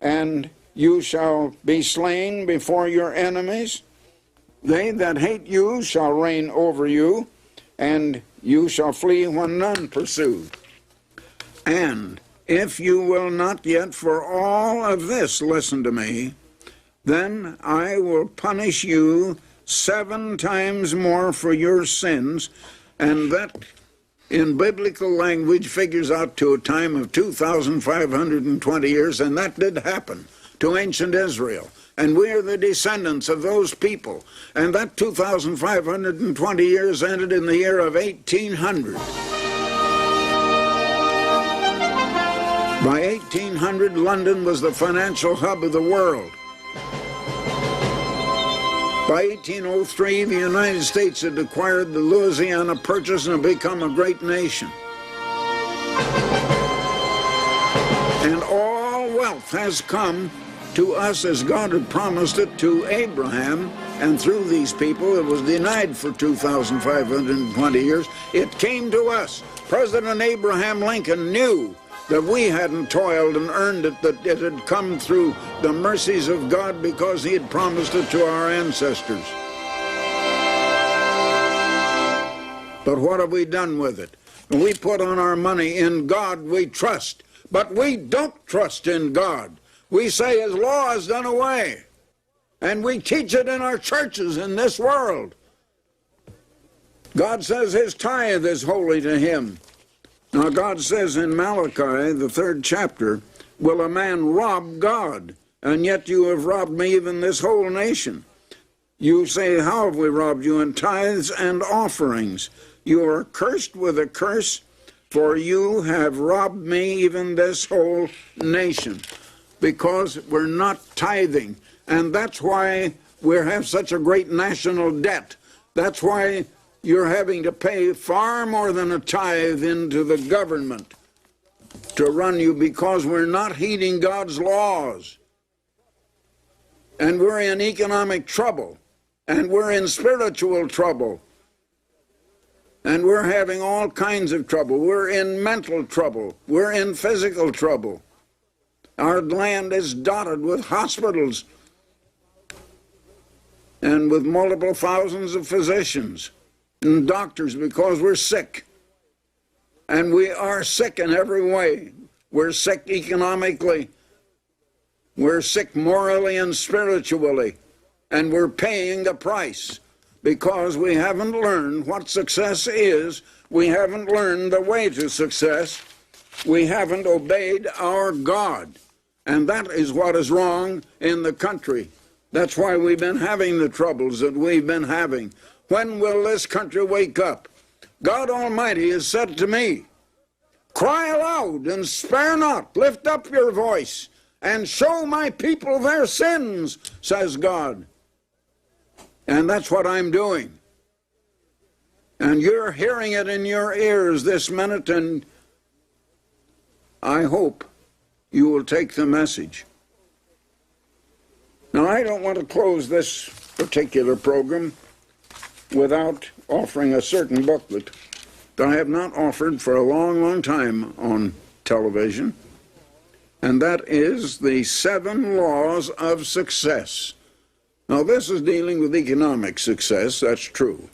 and you shall be slain before your enemies. They that hate you shall reign over you, and you shall flee when none pursue. And if you will not yet for all of this listen to me, then I will punish you 7 times more for your sins, and that in biblical language figures out to a time of 2,520 years, and that did happen to ancient Israel. And we are the descendants of those people. And that 2,520 years ended in the year of 1800. By 1800, London was the financial hub of the world. By 1803, the United States had acquired the Louisiana Purchase and had become a great nation. And all wealth has come to us as God had promised it to Abraham, and through these people it was denied for 2,520 years. It came to us. President Abraham Lincoln knew that we hadn't toiled and earned it, that it had come through the mercies of God because he had promised it to our ancestors. But what have we done with it? We put on our money in God we trust, but we don't trust in God. We say His law is done away, and we teach it in our churches in this world. God says His tithe is holy to Him. Now God says in Malachi, the 3rd chapter, will a man rob God? And yet you have robbed me, even this whole nation. You say, how have we robbed you? In tithes and offerings. You are cursed with a curse, for you have robbed me, even this whole nation. Because we're not tithing. And that's why we have such a great national debt. That's why you're having to pay far more than a tithe into the government to run you, because we're not heeding God's laws. And we're in economic trouble, and we're in spiritual trouble, and we're having all kinds of trouble. We're in mental trouble. We're in physical trouble. Our land is dotted with hospitals and with multiple thousands of physicians and doctors because we're sick. And we are sick in every way. We're sick economically. We're sick morally and spiritually. And we're paying the price because we haven't learned what success is. We haven't learned the way to success. We haven't obeyed our God. And that is what is wrong in the country. That's why we've been having the troubles that we've been having. When will this country wake up? God Almighty has said to me, cry aloud and spare not, lift up your voice, and show my people their sins, says God. And that's what I'm doing. And you're hearing it in your ears this minute, and I hope you will take the message. Now, I don't want to close this particular program without offering a certain booklet that I have not offered for a long, long time on television, and that is the 7 Laws of Success. Now, this is dealing with economic success, that's true,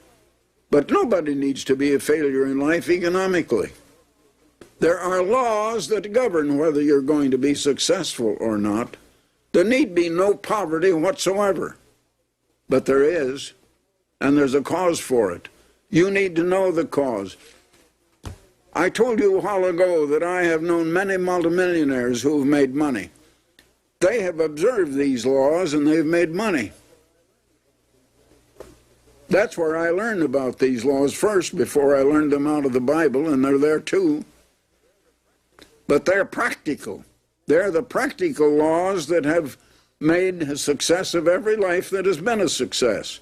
but nobody needs to be a failure in life economically. There are laws that govern whether you're going to be successful or not. There need be no poverty whatsoever, but there is, and there's a cause for it. You need to know the cause. I told you a while ago that I have known many multimillionaires who have made money. They have observed these laws and they've made money. That's where I learned about these laws first before I learned them out of the Bible, and they're there too. But they're practical. They're the practical laws that have made a success of every life that has been a success.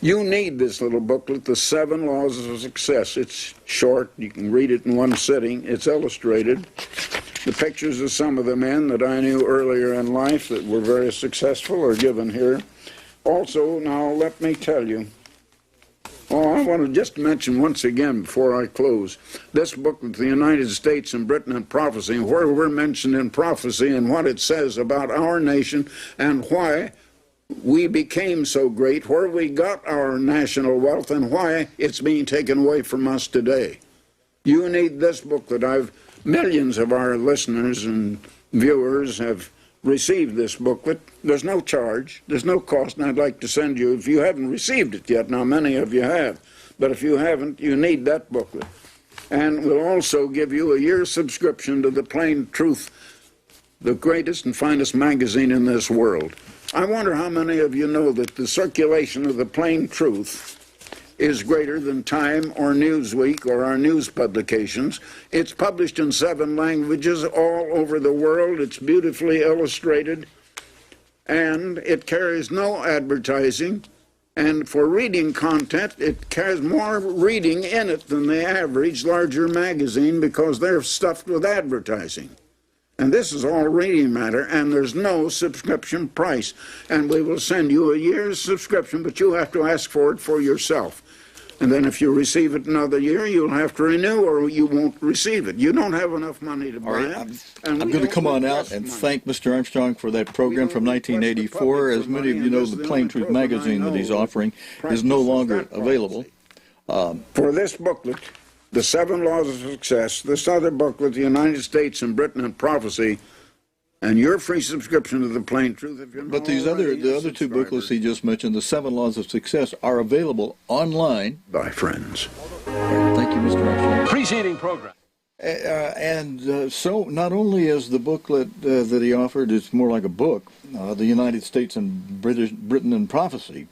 You need this little booklet, The 7 Laws of Success. It's short. You can read it in one sitting. It's illustrated. The pictures of some of the men that I knew earlier in life that were very successful are given here. Also, now let me tell you, I want to just mention once again before I close, this booklet, The United States and Britain and Prophecy, where we're mentioned in prophecy and what it says about our nation and why we became so great, where we got our national wealth, and why it's being taken away from us today. You need this booklet. Millions of our listeners and viewers have received this booklet. There's no charge, there's no cost, and I'd like to send you, if you haven't received it yet, now many of you have, but if you haven't, you need that booklet. And we'll also give you a year's subscription to The Plain Truth, the greatest and finest magazine in this world. I wonder how many of you know that the circulation of The Plain Truth is greater than Time or Newsweek or our news publications. It's published in 7 languages all over the world. It's beautifully illustrated, and it carries no advertising. And for reading content, it carries more reading in it than the average larger magazine because they're stuffed with advertising. And this is all reading matter, and there's no subscription price. And we will send you a year's subscription, but you have to ask for it for yourself. And then if you receive it another year, you'll have to renew, or you won't receive it. You don't have enough money to buy it. I'm going to come on out and thank Mr. Armstrong for that program from 1984. As many of you know, the Plain Truth magazine that he's offering is no longer available. For this booklet, The 7 Laws of Success, this other booklet, The United States and Britain and Prophecy, and your free subscription to The Plain Truth. If you're But the other two booklets he just mentioned, The 7 Laws of Success, are available online. By friends. Thank you, Mr. Armstrong. Preceding program. So not only is the booklet that he offered, it's more like a book, The United States and Britain and Prophecy,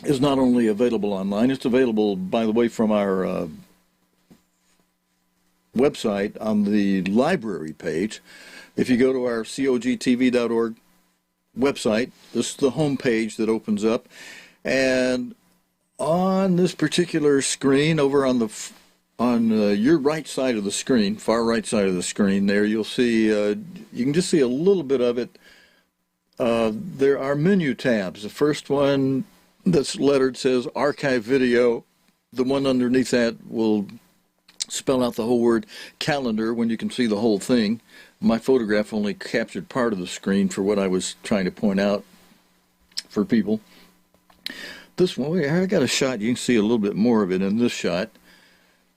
is not only available online, it's available, by the way, from our website on the library page. If you go to our cogtv.org website, this is the home page that opens up, and on this particular screen over on your right side of the screen, far right side of the screen there, you'll see, you can just see a little bit of it. There are menu tabs. The first one that's lettered says Archive Video. The one underneath that will spell out the whole word Calendar when you can see the whole thing. My photograph only captured part of the screen for what I was trying to point out for people. This one, I got a shot. You can see a little bit more of it in this shot.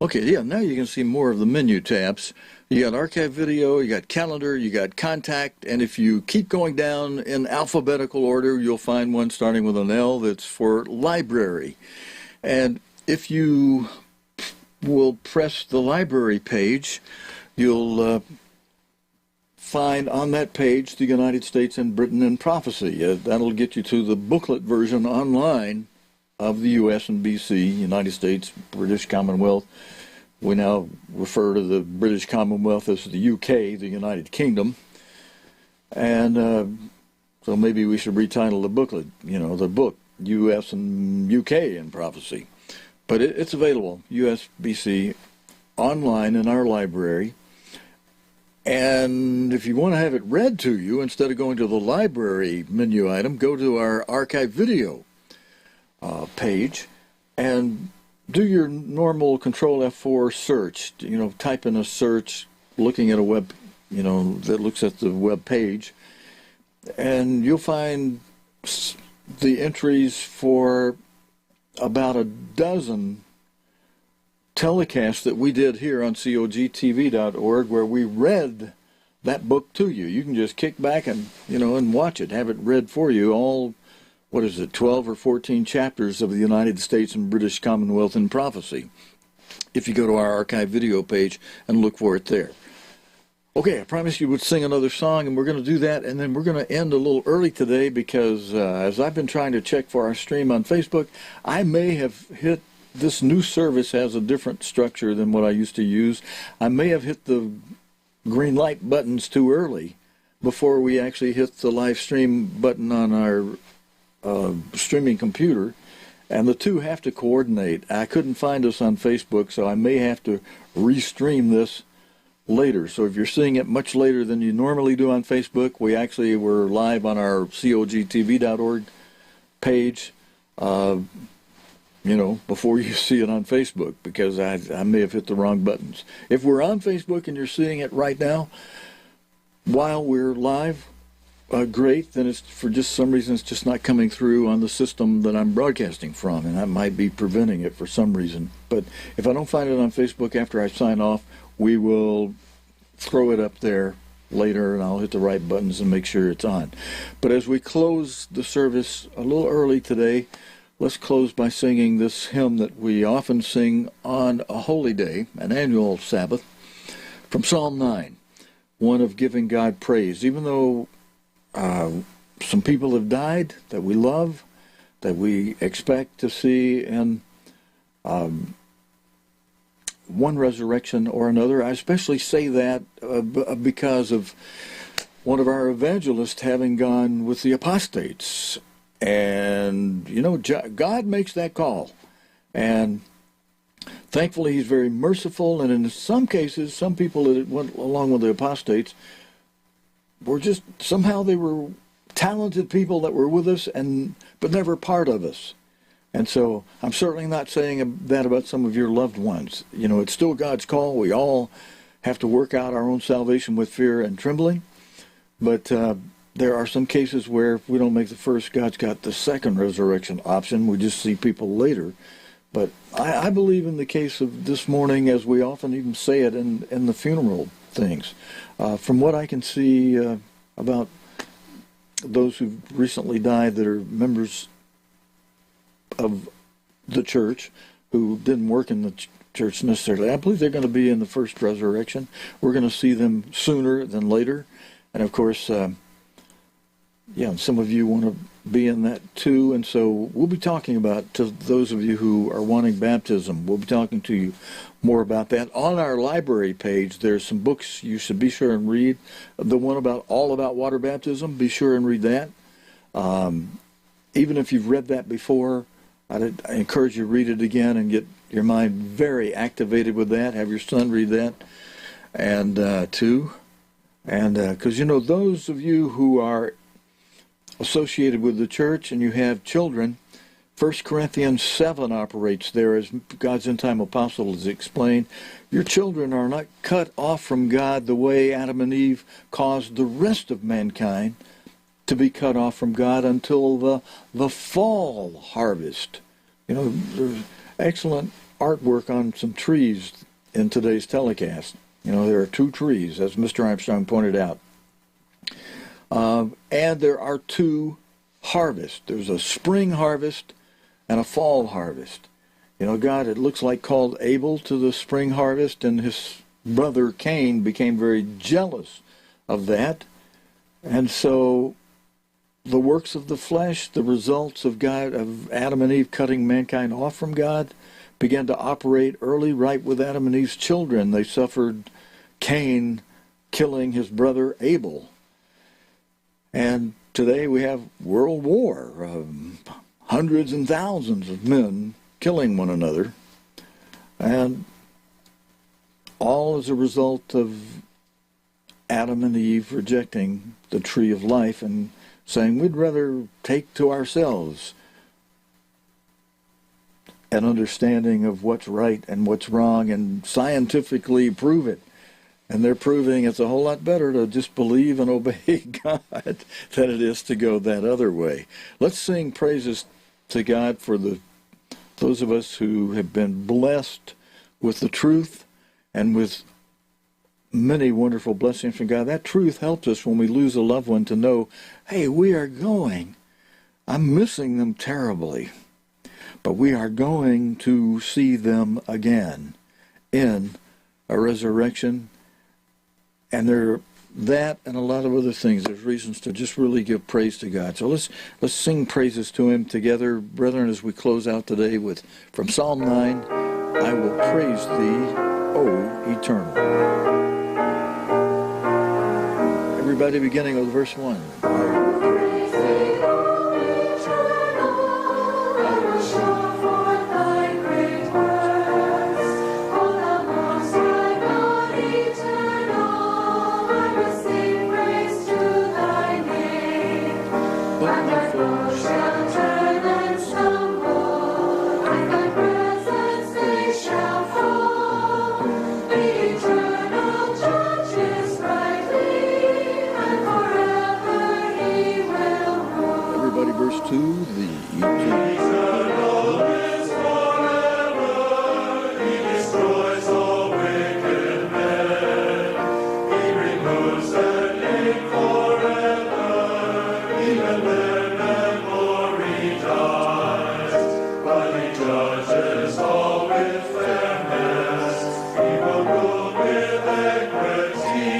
Okay, yeah, now you can see more of the menu tabs. You got Archive Video, you got Calendar, you got Contact, and if you keep going down in alphabetical order, you'll find one starting with an L that's for Library. And if you will press the Library page, you'll find on that page the United States and Britain and Prophecy. That'll get you to the booklet version online of the U.S. and BC, United States, British Commonwealth. We now refer to the British Commonwealth as the UK, the United Kingdom. And so maybe we should retitle the booklet, the book, U.S. and UK in Prophecy. But it's available, U.S. BC, online in our library. And if you want to have it read to you, instead of going to the library menu item, go to our Archive Video page and do your normal Control F4 search. Type in a search looking at a web, that looks at the web page, and you'll find the entries for about a dozen telecasts that we did here on cogtv.org where we read that book to you. You can just kick back and, and watch it, have it read for you, all 12 or 14 chapters of the United States and British Commonwealth in Prophecy, if you go to our Archive Video page and look for it there. Okay, I promised you would sing another song, and we're going to do that, and then we're going to end a little early today because as I've been trying to check for our stream on Facebook, I may have hit, this new service has a different structure than what I used to use. I may have hit the green light buttons too early before we actually hit the live stream button on our streaming computer, and the two have to coordinate. I couldn't find us on Facebook, so I may have to restream this later. So if you're seeing it much later than you normally do on Facebook, we actually were live on our cogtv.org page, before you see it on Facebook, because I may have hit the wrong buttons. If we're on Facebook and you're seeing it right now while we're live, great, then it's for just some reason it's just not coming through on the system that I'm broadcasting from, and that might be preventing it for some reason. But if I don't find it on Facebook after I sign off, we will throw it up there later, and I'll hit the right buttons and make sure it's on. But as we close the service a little early today, let's close by singing this hymn that we often sing on a holy day, an annual Sabbath, from Psalm 9, one of giving God praise. Even though some people have died that we love, that we expect to see in one resurrection or another. I especially say that because of one of our evangelists having gone with the apostates. And, God makes that call. And thankfully, he's very merciful. And in some cases, some people that went along with the apostates were just, somehow they were talented people that were with us, but never part of us. And so I'm certainly not saying that about some of your loved ones. It's still God's call. We all have to work out our own salvation with fear and trembling. But there are some cases where if we don't make the first, God's got the second resurrection option. We just see people later But I believe in the case of this morning, as we often even say it in the funeral things, from what I can see about those who've recently died that are members of the church who didn't work in the church necessarily, I believe they're going to be in the first resurrection. We're going to see them sooner than later. And of course, some of you want to be in that too. And so we'll be talking about, to those of you who are wanting baptism, we'll be talking to you more about that. On our library page, there's some books you should be sure and read. The one all about water baptism, be sure and read that. Even if you've read that before, I encourage you to read it again and get your mind very activated with that. Have your son read that, and too. And because, those of you who are associated with the church and you have children, 1 Corinthians 7 operates there, as God's end-time apostle has explained. Your children are not cut off from God the way Adam and Eve caused the rest of mankind to be cut off from God until the fall harvest. There's excellent artwork on some trees in today's telecast. There are 2 trees, as Mr. Armstrong pointed out. And there are 2 harvests. There's a spring harvest and a fall harvest. God, it looks like, called Abel to the spring harvest, and his brother Cain became very jealous of that. And so the works of the flesh, the results of Adam and Eve cutting mankind off from God, began to operate early, right with Adam and Eve's children. They suffered Cain killing his brother Abel. And today we have world war, hundreds and thousands of men killing one another, and all as a result of Adam and Eve rejecting the tree of life and saying we'd rather take to ourselves an understanding of what's right and what's wrong and scientifically prove it. And they're proving it's a whole lot better to just believe and obey God than it is to go that other way. Let's sing praises to God for those of us who have been blessed with the truth and with many wonderful blessings from God. That truth helps us when we lose a loved one to know, hey, we are going. I'm missing them terribly, but we are going to see them again in a resurrection. And that and a lot of other things, there's reasons to just really give praise to God. So let's sing praises to Him together, brethren, as we close out today from Psalm 9, I will praise Thee, O Eternal. Everybody beginning with verse 1. I will praise Thee, O Eternal, I will show forth Thy great works, O Thou Most High God, eternal, I will sing praise to Thy name. But my foes shall turn and stumble, at Thy presence they shall fall. The eternal Judge is rightly, and forever He will rule. Everybody, verse 2, the eternal is forever. He destroys all wicked men. He removes their name forever. Even their memory dies. But He judges all with fairness. He will rule with equity.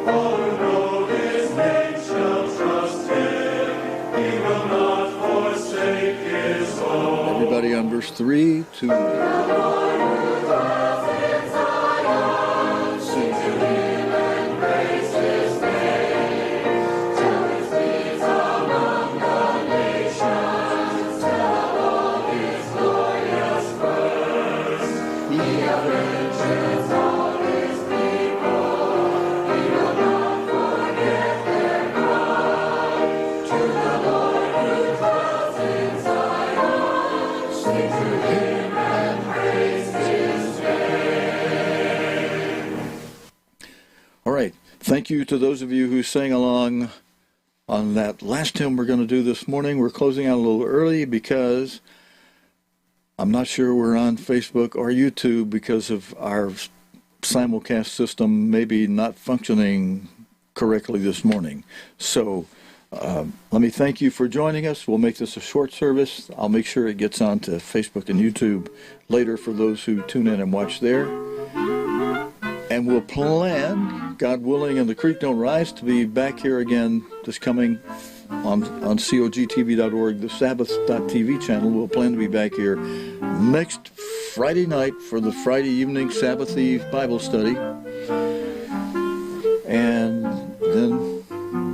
All who know His name shall trust Him. He will not forsake His own. Everybody on verse 3, 2. The Lord who dwells in Zion, sing to Him and praise His name. Tell His deeds among the nations. Tell all His glorious works. He avenges all His people. He will not forget their cry. To the Lord who dwells in Zion, sing to Him and praise His name. All right. Thank you to those of you who sang along on that last hymn we're going to do this morning. We're closing out a little early because I'm not sure we're on Facebook or YouTube because of our simulcast system maybe not functioning correctly this morning. So let me thank you for joining us. We'll make this a short service. I'll make sure it gets on to Facebook and YouTube later for those who tune in and watch there. And we'll plan, God willing, and the creek don't rise, to be back here again this coming on cogtv.org, the Sabbath.tv channel. We'll plan to be back here next Friday night for the Friday evening Sabbath Eve Bible study. And then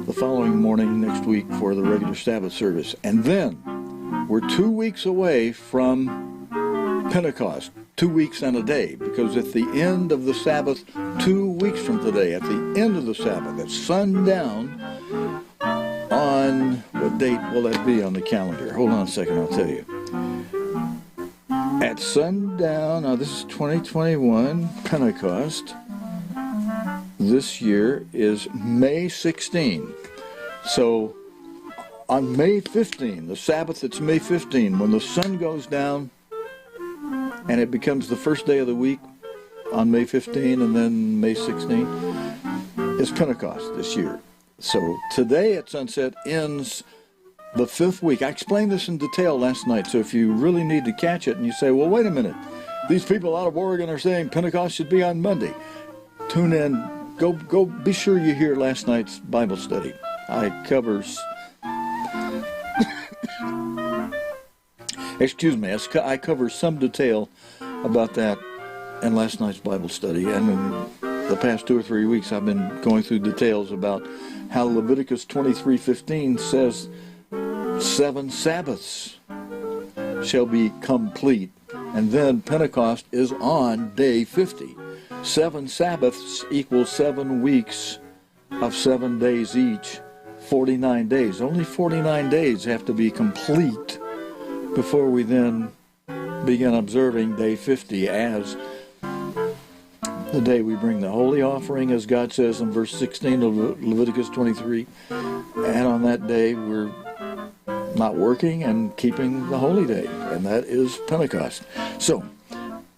the following morning next week for the regular Sabbath service. And then we're 2 weeks away from Pentecost, 2 weeks and a day, because at the end of the Sabbath, 2 weeks from today, at the end of the Sabbath, at sundown, on what date will that be on the calendar? Hold on a second, I'll tell you. At sundown, now this is 2021, Pentecost, this year is May 16. So on May 15, the Sabbath, it's May 15, when the sun goes down, and it becomes the first day of the week on May 15, and then May 16 is Pentecost this year. So today at sunset ends the 5th week. I explained this in detail last night, so if you really need to catch it and you say, well, wait a minute, these people out of Oregon are saying Pentecost should be on Monday. Tune in. Go. Be sure you hear last night's Bible study. I cover... Excuse me, I cover some detail about that in last night's Bible study, and in the past 2 or 3 weeks I've been going through details about how Leviticus 23:15 says 7 Sabbaths shall be complete, and then Pentecost is on day 50. 7 Sabbaths equals 7 weeks of 7 days each, 49 days. Only 49 days have to be complete before we then begin observing day 50 as the day we bring the holy offering, as God says in verse 16 of Leviticus 23. And on that day, we're not working and keeping the holy day, and that is Pentecost. So,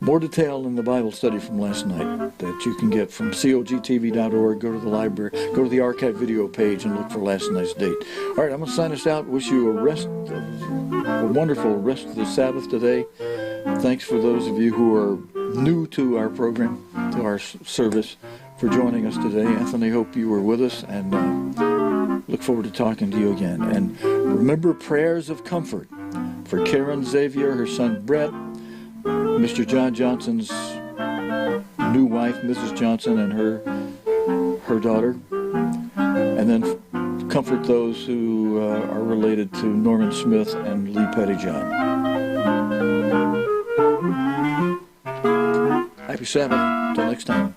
more detail in the Bible study from last night that you can get from cogtv.org. Go to the library, go to the archive video page, and look for last night's date. All right, I'm going to sign us out. Wish you a wonderful rest of the Sabbath today. Thanks for those of you who are new to our program, to our service, for joining us today. Anthony, hope you were with us, and look forward to talking to you again. And remember prayers of comfort for Karen Xavier, her son Brett, Mr. John Johnson's new wife, Mrs. Johnson, and her daughter. And then comfort those who are related to Norman Smith and Lee Pettyjohn. Happy Sabbath. Until next time.